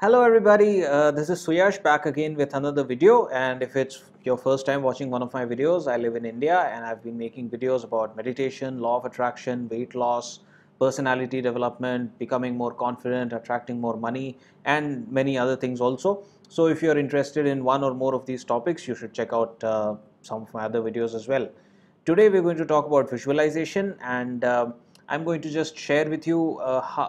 Hello everybody, this is Suyash back again with another video, and if it's your first time watching one of my videos, I live in India and I've been making videos about meditation, law of attraction, weight loss, personality development, becoming more confident, attracting more money, and many other things also. So if you're interested in one or more of these topics, you should check out some of my other videos as well. Today we're going to talk about visualization, and I'm going to just share with you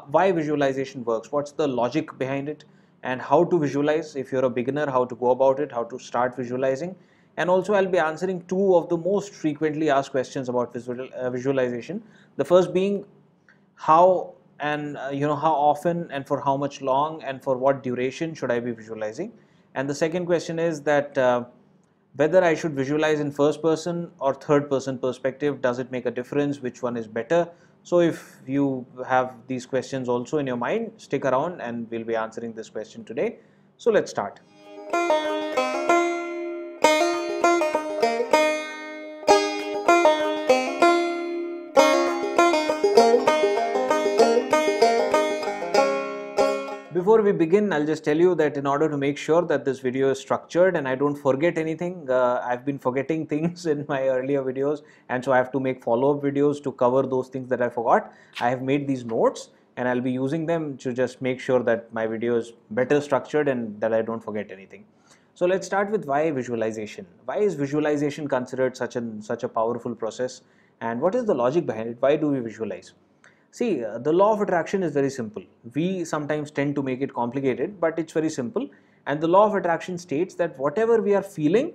why visualization works, what's the logic behind it, and how to visualize. If you're a beginner, how to go about it, how to start visualizing. And also I'll be answering two of the most frequently asked questions about visualization. The first being how and how often and for how much long and for what duration should I be visualizing. And the second question is that whether I should visualize in first person or third person perspective. Does it make a difference? Which one is better? So if you have these questions also in your mind, stick around and we'll be answering this question today. So let's start. Before we begin, I'll just tell you that in order to make sure that this video is structured and I don't forget anything, I've been forgetting things in my earlier videos, and so I have to make follow-up videos to cover those things that I forgot. I have made these notes and I'll be using them to just make sure that my video is better structured and that I don't forget anything. So let's start with why visualization. Why is visualization considered such a powerful process, and what is the logic behind it? Why do we visualize? See, the law of attraction is very simple. We sometimes tend to make it complicated, but it's very simple. And the law of attraction states that whatever we are feeling,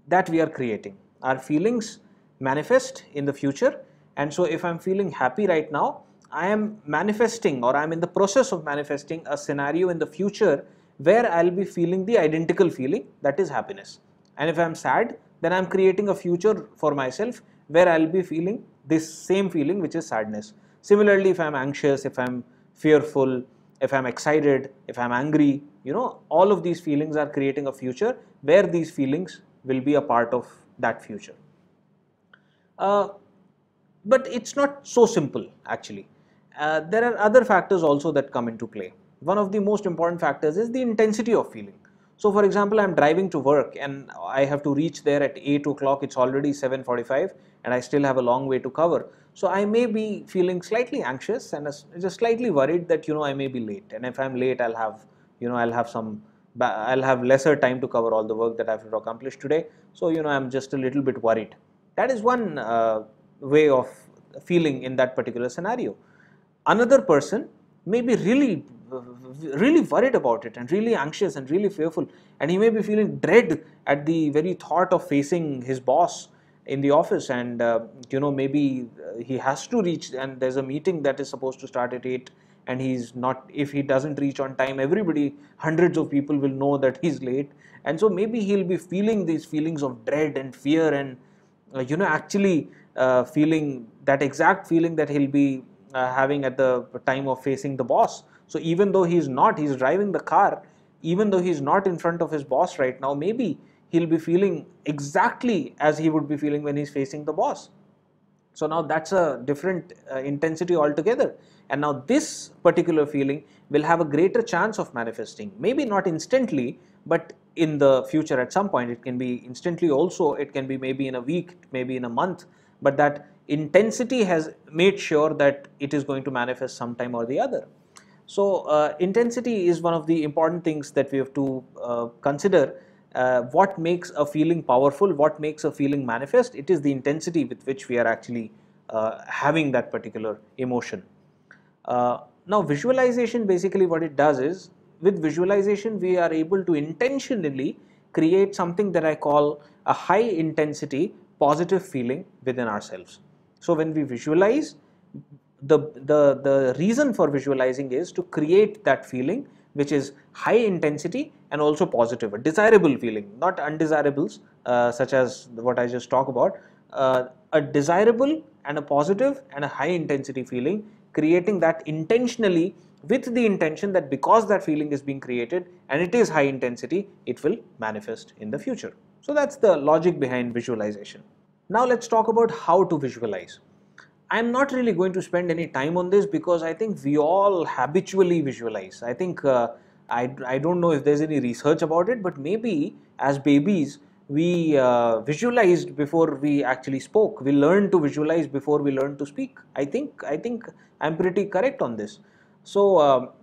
that we are creating. Our feelings manifest in the future. And so if I'm feeling happy right now, I am manifesting, or I'm in the process of manifesting a scenario in the future where I'll be feeling the identical feeling, that is happiness. And if I'm sad, then I'm creating a future for myself where I'll be feeling this same feeling, which is sadness. Similarly, if I'm anxious, if I'm fearful, if I'm excited, if I'm angry, all of these feelings are creating a future where these feelings will be a part of that future. But it's not so simple actually. There are other factors also that come into play. One of the most important factors is the intensity of feeling. So for example, I'm driving to work and I have to reach there at 8 o'clock, it's already 7:45 and I still have a long way to cover. So I may be feeling slightly anxious and just slightly worried that I may be late, and if I'm late I'll have lesser time to cover all the work that I have to accomplish today. So I'm just a little bit worried. That is one way of feeling in that particular scenario. Another person may be really worried about it and really anxious and really fearful, and he may be feeling dread at the very thought of facing his boss in the office, and maybe he has to reach, and there's a meeting that is supposed to start at 8 and he's not. If he doesn't reach on time, hundreds of people will know that he's late, and so maybe he'll be feeling these feelings of dread and fear, and actually feeling that exact feeling that he'll be having at the time of facing the boss. So even though he's driving the car, even though he's not in front of his boss right now, maybe he'll be feeling exactly as he would be feeling when he's facing the boss. So now that's a different intensity altogether. And now this particular feeling will have a greater chance of manifesting. Maybe not instantly, but in the future at some point. It can be instantly also, it can be maybe in a week, maybe in a month, but that intensity has made sure that it is going to manifest sometime or the other. So intensity is one of the important things that we have to consider. What makes a feeling powerful, what makes a feeling manifest? It is the intensity with which we are actually having that particular emotion. Now visualization, basically what it does is, with visualization we are able to intentionally create something that I call a high intensity positive feeling within ourselves. So when we visualize, the reason for visualizing is to create that feeling which is high intensity and also positive, a desirable feeling, not undesirables such as what I just talked about, a desirable and a positive and a high intensity feeling, creating that intentionally with the intention that because that feeling is being created and it is high intensity, it will manifest in the future. So that's the logic behind visualization. Now let's talk about how to visualize. I'm not really going to spend any time on this because I think we all habitually visualize. I think I don't know if there's any research about it, but maybe as babies we visualized before we actually spoke. We learned to visualize before we learned to speak. I think I'm pretty correct on this. So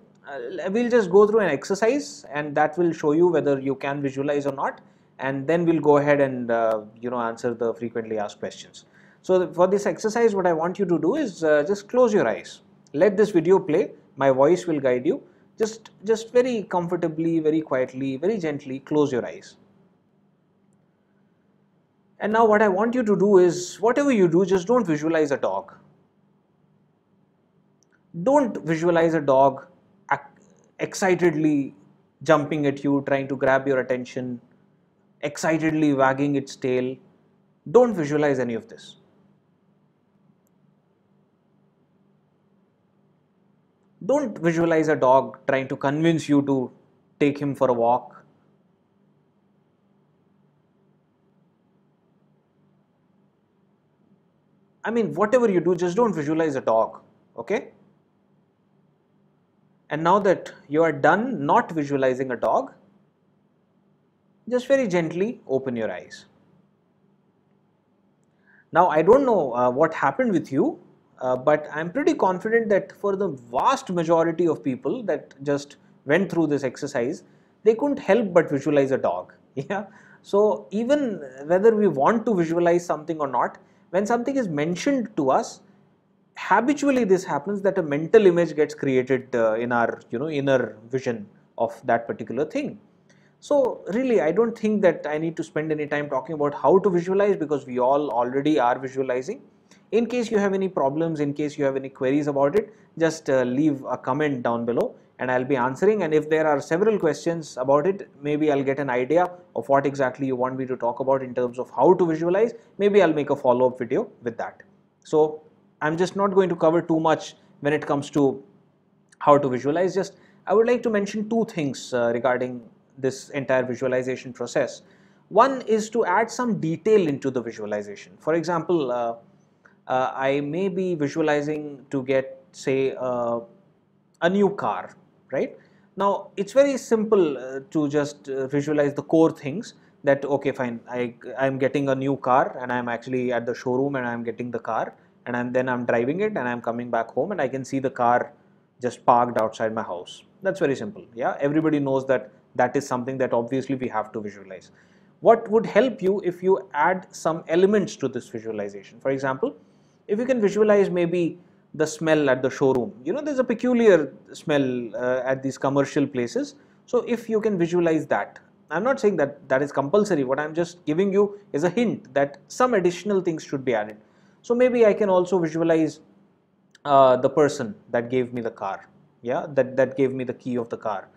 we'll just go through an exercise, and that will show you whether you can visualize or not, and then we'll go ahead and answer the frequently asked questions. So for this exercise, what I want you to do is just close your eyes. Let this video play. My voice will guide you. Just very comfortably, very quietly, very gently close your eyes. And now what I want you to do is, whatever you do, just don't visualize a dog. Don't visualize a dog excitedly jumping at you, trying to grab your attention, excitedly wagging its tail. Don't visualize any of this. Don't visualize a dog trying to convince you to take him for a walk. I mean, whatever you do, just don't visualize a dog, okay? And now that you are done not visualizing a dog, just very gently open your eyes. Now, I don't know what happened with you, but I'm pretty confident that for the vast majority of people that just went through this exercise, they couldn't help but visualize a dog. Yeah. So even whether we want to visualize something or not, when something is mentioned to us, habitually this happens that a mental image gets created in our inner vision of that particular thing. So really, I don't think that I need to spend any time talking about how to visualize, because we all already are visualizing. In case you have any problems, in case you have any queries about it, just leave a comment down below and I'll be answering. And if there are several questions about it, maybe I'll get an idea of what exactly you want me to talk about in terms of how to visualize. Maybe I'll make a follow-up video with that. So I'm just not going to cover too much when it comes to how to visualize. Just I would like to mention two things regarding this entire visualization process. One is to add some detail into the visualization. For example, I may be visualizing to get, say, a new car, right? Now, it's very simple to just visualize the core things that, okay, fine, I'm getting a new car and I'm actually at the showroom and I'm getting the car, and then I'm driving it and I'm coming back home and I can see the car just parked outside my house. That's very simple. Yeah, everybody knows that that is something that obviously we have to visualize. What would help you if you add some elements to this visualization? For example, if you can visualize maybe the smell at the showroom. There's a peculiar smell at these commercial places. So if you can visualize that, I'm not saying that that is compulsory. What I'm just giving you is a hint that some additional things should be added. So maybe I can also visualize the person that gave me the car, yeah, that gave me the key of the car.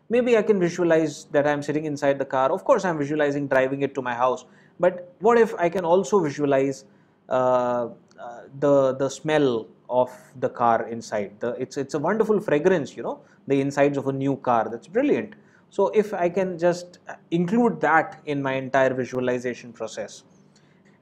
Maybe I can visualize that I'm sitting inside the car. Of course, I'm visualizing driving it to my house. But what if I can also visualize the smell of the car inside? It's a wonderful fragrance, the insides of a new car. That's brilliant. So if I can just include that in my entire visualization process,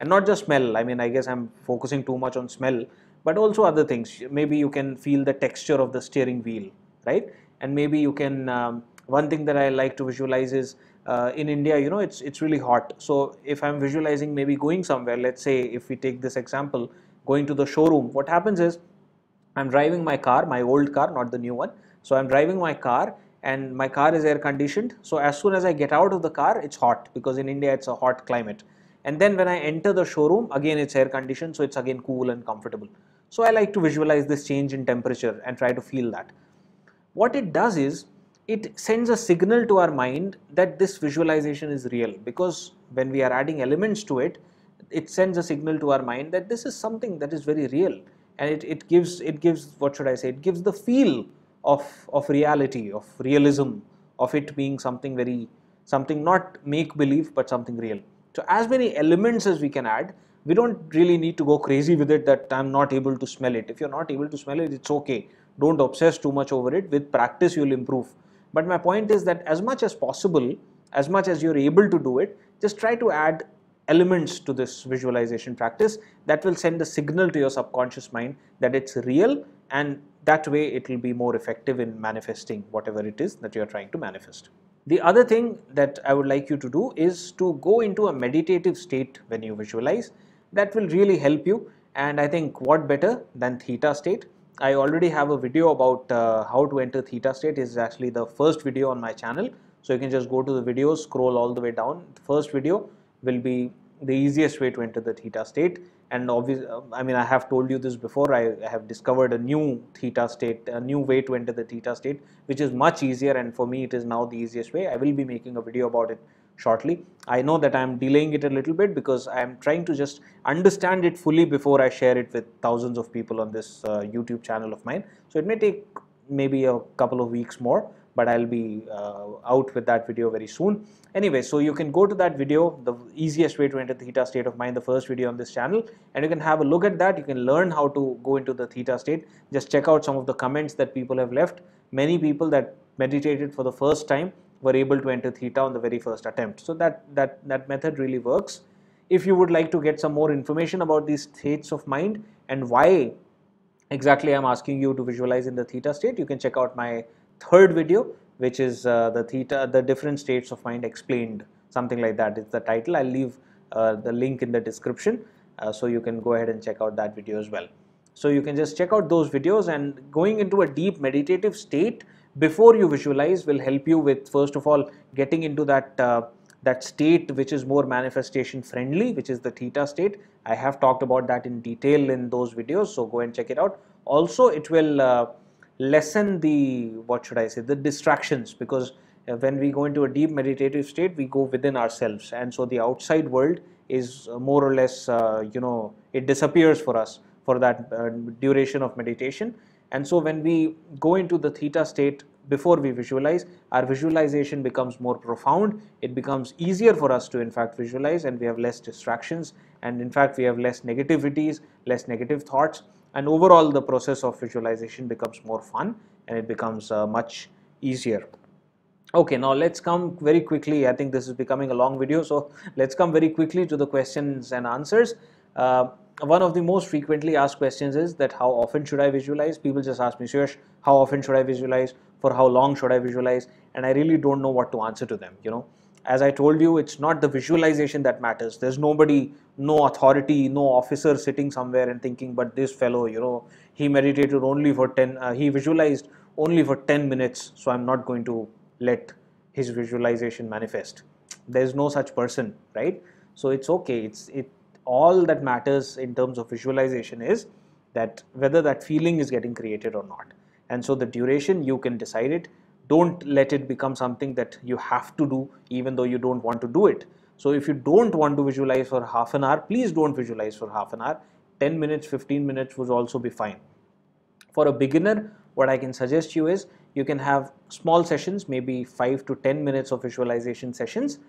and not just smell. I mean, I guess I'm focusing too much on smell, but also other things. Maybe you can feel the texture of the steering wheel, right? And maybe you can, one thing that I like to visualize is in India, it's really hot. So if I'm visualizing maybe going somewhere, let's say if we take this example, going to the showroom, what happens is I'm driving my car, my old car, not the new one. So I'm driving my car and my car is air conditioned. So as soon as I get out of the car, it's hot, because in India it's a hot climate. And then when I enter the showroom, again it's air conditioned, so it's again cool and comfortable. So I like to visualize this change in temperature and try to feel that. What it does is, it sends a signal to our mind that this visualization is real, because when we are adding elements to it, it sends a signal to our mind that this is something that is very real, and it gives what should I say, it gives the feel of reality, of realism, of it being something not make believe but something real. So as many elements as we can add, we don't really need to go crazy with it that I'm not able to smell it. If you're not able to smell it, it's okay. Don't obsess too much over it. With practice, you'll improve. But my point is that as much as possible, as much as you're able to do it, just try to add elements to this visualization practice that will send a signal to your subconscious mind that it's real and that way it will be more effective in manifesting whatever it is that you are trying to manifest. The other thing that I would like you to do is to go into a meditative state when you visualize. That will really help you, and I think what better than theta state. I already have a video about how to enter theta state. Is actually the first video on my channel, so you can just go to the videos, scroll all the way down. The first video will be the easiest way to enter the theta state, and obviously, I mean, I have told you this before. I have discovered a new theta state, a new way to enter the theta state, which is much easier, and for me it is now the easiest way. I will be making a video about it shortly. I know that I am delaying it a little bit because I am trying to just understand it fully before I share it with thousands of people on this YouTube channel of mine. So it may take maybe a couple of weeks more, but I'll be out with that video very soon. Anyway, so you can go to that video, the easiest way to enter the theta state of mind, the first video on this channel, and you can have a look at that. You can learn how to go into the theta state. Just check out some of the comments that people have left. Many people that meditated for the first time were able to enter theta on the very first attempt. So that method really works. If you would like to get some more information about these states of mind and why exactly I'm asking you to visualize in the theta state, you can check out my third video, which is the different states of mind explained, something like that is the title. I'll leave the link in the description, so you can go ahead and check out that video as well. So you can just check out those videos, and going into a deep meditative state before you visualize will help you with, first of all, getting into that state which is more manifestation friendly, which is the theta state. I have talked about that in detail in those videos, so go and check it out. Also, it will lessen the, what should I say, the distractions, because when we go into a deep meditative state, we go within ourselves, and so the outside world is more or less, it disappears for us for that duration of meditation. And so when we go into the theta state before we visualize, our visualization becomes more profound. It becomes easier for us to in fact visualize, and we have less distractions, and in fact we have less negativities, less negative thoughts, and overall the process of visualization becomes more fun, and it becomes much easier. Okay, now let's come very quickly. I think this is becoming a long video, so let's come very quickly to the questions and answers. One of the most frequently asked questions is that how often should I visualize? People just ask me, Suyash, how often should I visualize? For how long should I visualize? And I really don't know what to answer to them. As I told you, it's not the visualization that matters. There's nobody, no authority, no officer sitting somewhere and thinking, but this fellow, he meditated only for he visualized only for 10 minutes, so I'm not going to let his visualization manifest. There's no such person, right? So it's okay. All that matters in terms of visualization is that whether that feeling is getting created or not. And so the duration, you can decide it. Don't let it become something that you have to do even though you don't want to do it. So if you don't want to visualize for half an hour, please don't visualize for half an hour. 10 minutes, 15 minutes would also be fine. For a beginner, what I can suggest you is you can have small sessions, maybe 5 to 10 minutes of visualization sessions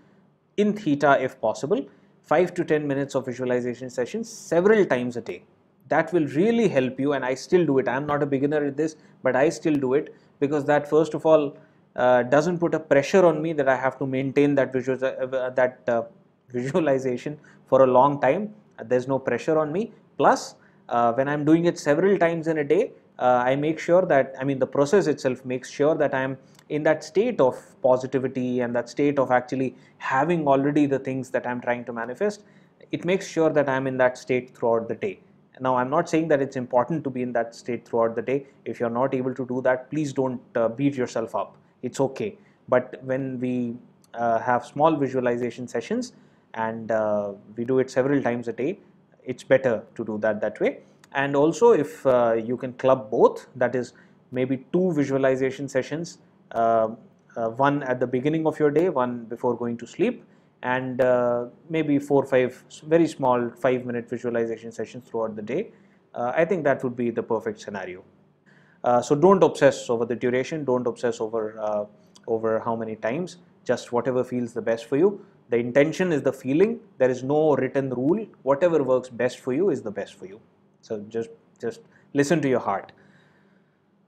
in theta if possible. 5 to 10 minutes of visualization sessions several times a day. That will really help you, and I still do it. I am not a beginner at this, but I still do it because that, first of all, doesn't put a pressure on me that I have to maintain that visualization for a long time. There's no pressure on me. Plus, when I'm doing it several times in a day, I make sure that, the process itself makes sure that I'm in that state of positivity and that state of actually having already the things that I'm trying to manifest. It makes sure that I'm in that state throughout the day. Now, I'm not saying that it's important to be in that state throughout the day. If you're not able to do that, please don't beat yourself up. It's okay. But when we have small visualization sessions and we do it several times a day, it's better to do that way. And also, if you can club both, that is maybe 2 visualization sessions, one at the beginning of your day, one before going to sleep, and maybe 4 or 5 very small 5-minute visualization sessions throughout the day. I think that would be the perfect scenario. So don't obsess over the duration, don't obsess over how many times, just whatever feels the best for you. The intention is the feeling. There is no written rule. Whatever works best for you is the best for you. So just listen to your heart.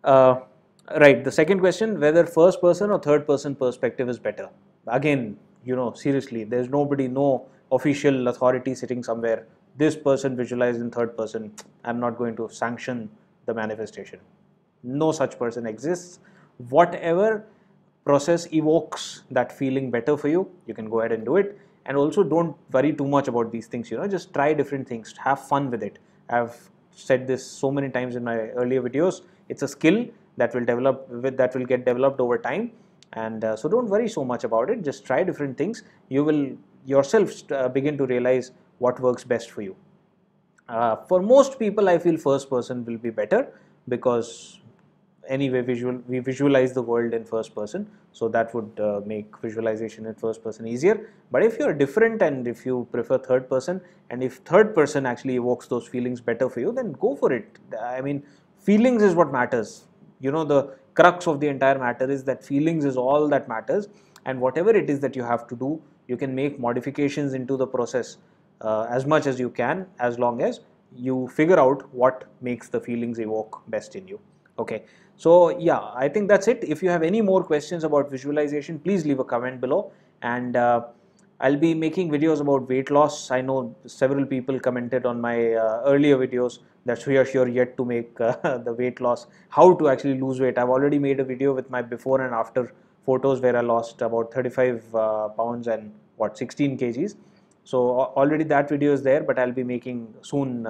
Right, the second question, whether first person or third person perspective is better. Again, seriously, there's nobody, no official authority sitting somewhere. This person visualized in third person. I'm not going to sanction the manifestation. No such person exists. Whatever process evokes that feeling better for you, you can go ahead and do it. And also don't worry too much about these things, just try different things, have fun with it. I've said this so many times in my earlier videos. It's a skill that will get developed over time, and so don't worry so much about it. Just try different things. You will yourself begin to realize what works best for you. For most people, I feel first person will be better, because anyway we visualize the world in first person, so that would make visualization in first person easier. But if you're different and if you prefer third person, and if third person actually evokes those feelings better for you, then go for it. I mean, feelings is what matters. The crux of the entire matter is that feelings is all that matters, and whatever it is that you have to do, you can make modifications into the process as much as you can, as long as you figure out what makes the feelings evoke best in you. Okay, so yeah, I think that's it. If you have any more questions about visualization, please leave a comment below, and I'll be making videos about weight loss. I know several people commented on my earlier videos that we are sure yet to make the weight loss, how to actually lose weight. I've already made a video with my before and after photos where I lost about 35 pounds and 16 kgs. So already that video is there, but I'll be making soon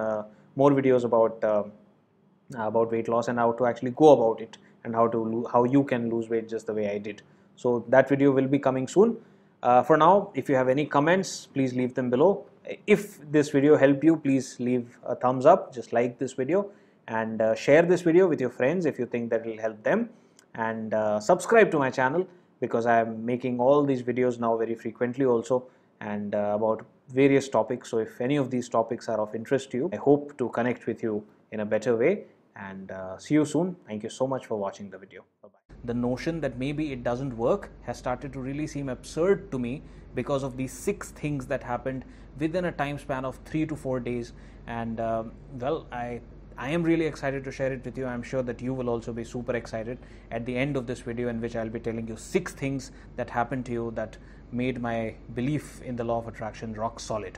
more videos about weight loss and how to actually go about it, and how you can lose weight just the way I did. So that video will be coming soon. For now, if you have any comments, please leave them below. If this video helped you, please leave a thumbs up, just like this video, and share this video with your friends if you think that will help them, and subscribe to my channel, because I am making all these videos now very frequently also, and about various topics. So if any of these topics are of interest to you, I hope to connect with you in a better way, and see you soon. Thank you so much for watching the video. Bye-bye. The notion that maybe it doesn't work has started to really seem absurd to me, because of these 6 things that happened within a time span of 3 to 4 days, and well, I am really excited to share it with you. I'm sure that you will also be super excited at the end of this video, in which I'll be telling you 6 things that happened to you that made my belief in the law of attraction rock solid.